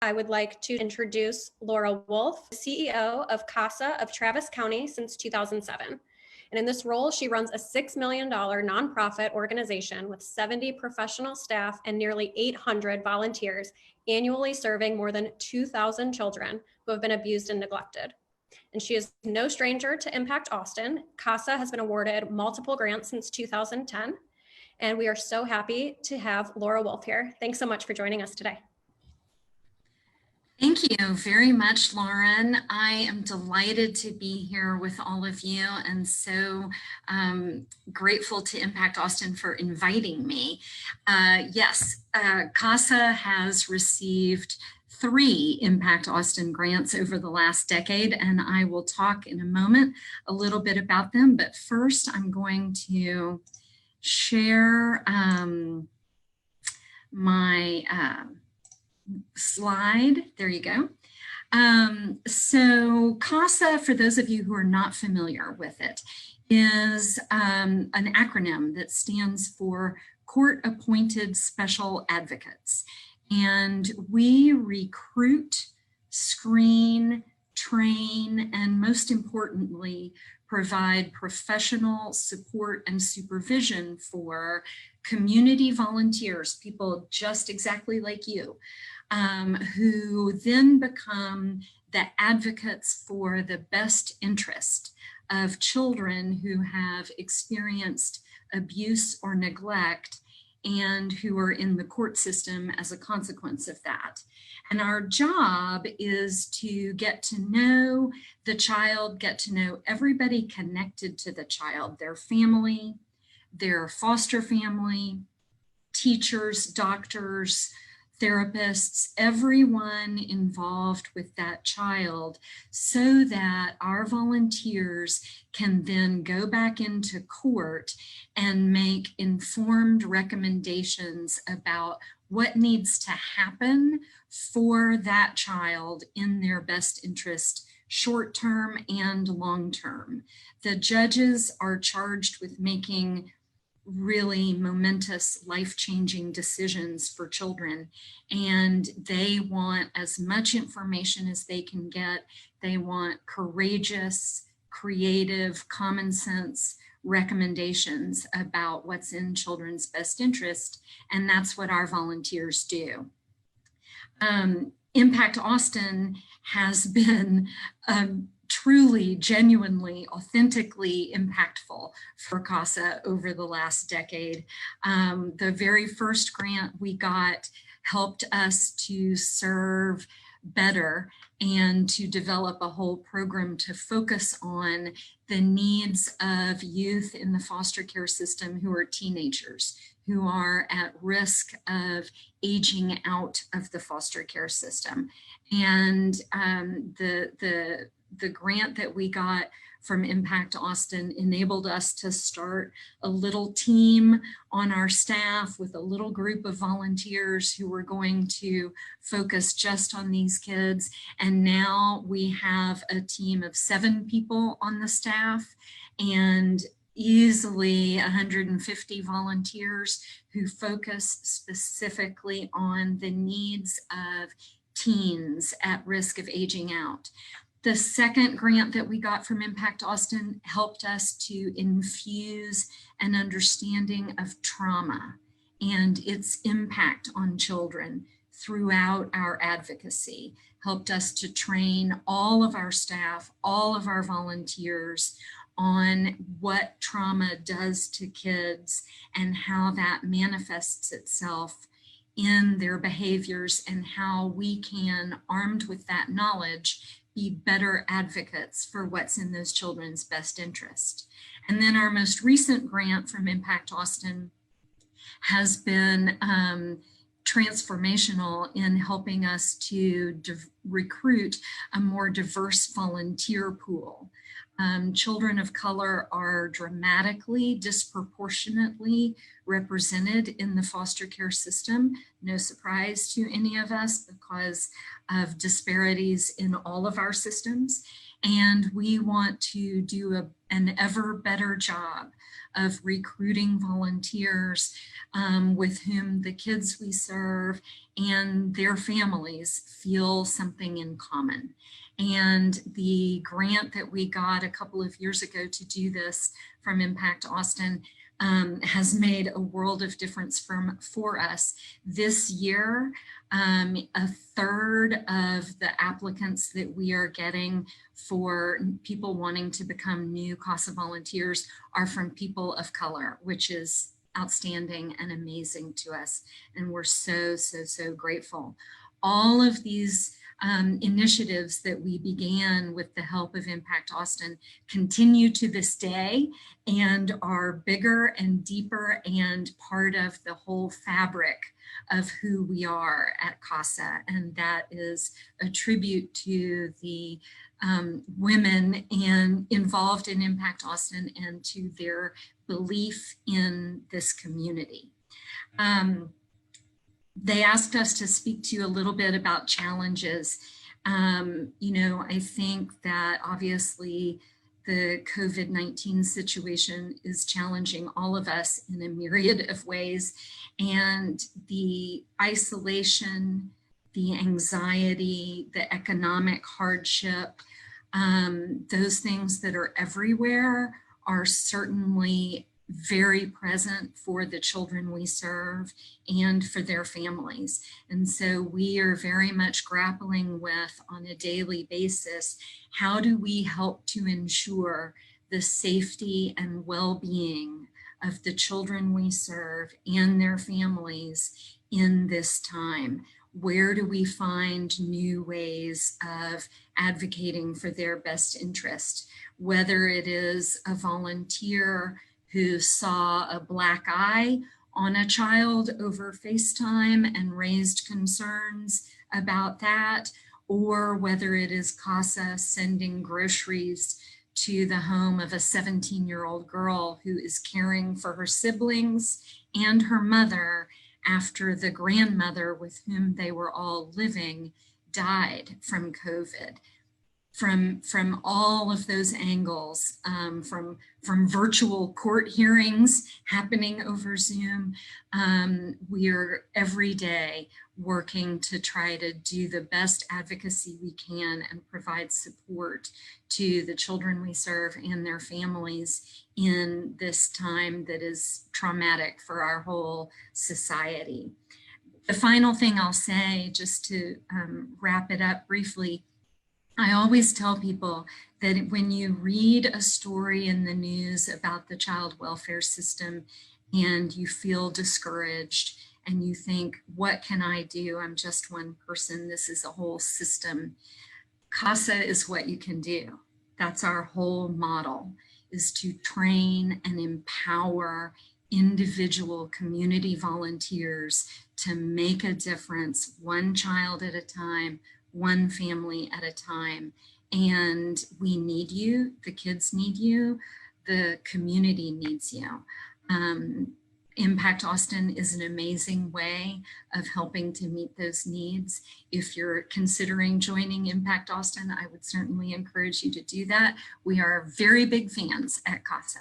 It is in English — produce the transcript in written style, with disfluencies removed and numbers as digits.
I would like to introduce Laura Wolf, CEO of CASA of Travis County since 2007. And in this role, she runs a $6 million nonprofit organization with 70 professional staff and nearly 800 volunteers, annually serving more than 2,000 children who have been abused and neglected. And she is no stranger to Impact Austin. CASA has been awarded multiple grants since 2010. And we are so happy to have Laura Wolf here. Thanks so much for joining us today. Thank you very much, Lauren. I am delighted to be here with all of you and so grateful to Impact Austin for inviting me. Yes, CASA has received 3 Impact Austin grants over the last decade, and I will talk in a moment a little bit about them. But first, I'm going to share my slide. There you go. So CASA, for those of you who are not familiar with it, is an acronym that stands for Court Appointed Special Advocates. And we recruit, screen, train, and most importantly, provide professional support and supervision for community volunteers, people just exactly like you, who then become the advocates for the best interest of children who have experienced abuse or neglect and who are in the court system as a consequence of that. And our job is to get to know the child, get to know everybody connected to the child, their family, their foster family, teachers, doctors, therapists, everyone involved with that child, so that our volunteers can then go back into court and make informed recommendations about what needs to happen for that child in their best interest, short-term and long-term. The judges are charged with making really momentous, life-changing decisions for children, and they want as much information as they can get. They want courageous, creative, common sense recommendations about what's in children's best interest, and that's what our volunteers do. Impact Austin has been truly, genuinely, authentically impactful for CASA over the last decade. The very first grant we got helped us to serve better and to develop a whole program to focus on the needs of youth in the foster care system who are teenagers, who are at risk of aging out of the foster care system. And the grant that we got from Impact Austin enabled us to start a little team on our staff with a little group of volunteers who were going to focus just on these kids. And now we have a team of 7 people on the staff and easily 150 volunteers who focus specifically on the needs of teens at risk of aging out. The second grant that we got from Impact Austin helped us to infuse an understanding of trauma and its impact on children throughout our advocacy, helped us to train all of our staff, all of our volunteers on what trauma does to kids and how that manifests itself in their behaviors, and how we can, armed with that knowledge, be better advocates for what's in those children's best interest. And then our most recent grant from Impact Austin has been transformational in helping us to recruit a more diverse volunteer pool. Children of color are dramatically, disproportionately represented in the foster care system. No surprise to any of us because of disparities in all of our systems. And we want to do an ever better job of recruiting volunteers with whom the kids we serve and their families feel something in common. And the grant that we got a couple of years ago to do this from Impact Austin has made a world of difference for us. This year, a third of the applicants that we are getting for people wanting to become new CASA volunteers are from people of color, which is outstanding and amazing to us. And we're so, so, so grateful. All of these initiatives that we began with the help of Impact Austin continue to this day and are bigger and deeper and part of the whole fabric of who we are at CASA. And that is a tribute to the women involved in Impact Austin and to their belief in this community. They asked us to speak to you a little bit about challenges. I think that obviously the COVID-19 situation is challenging all of us in a myriad of ways, and the isolation, the anxiety, the economic hardship, those things that are everywhere are certainly very present for the children we serve and for their families. And so we are very much grappling with, on a daily basis, how do we help to ensure the safety and well-being of the children we serve and their families in this time? Where do we find new ways of advocating for their best interest? Whether it is a volunteer who saw a black eye on a child over FaceTime and raised concerns about that, or whether it is CASA sending groceries to the home of a 17-year-old girl who is caring for her siblings and her mother after the grandmother with whom they were all living died from COVID. From all of those angles, from virtual court hearings happening over Zoom, we are every day working to try to do the best advocacy we can and provide support to the children we serve and their families in this time that is traumatic for our whole society. The final thing I'll say, just to wrap it up briefly, I always tell people that when you read a story in the news about the child welfare system and you feel discouraged and you think, what can I do? I'm just one person. This is a whole system. CASA is what you can do. That's our whole model, is to train and empower individual community volunteers to make a difference, one child at a time, one family at a time. And we need you, the kids need you, the community needs you. Impact Austin is an amazing way of helping to meet those needs. If you're considering joining Impact Austin, I would certainly encourage you to do that. We are very big fans at CASA.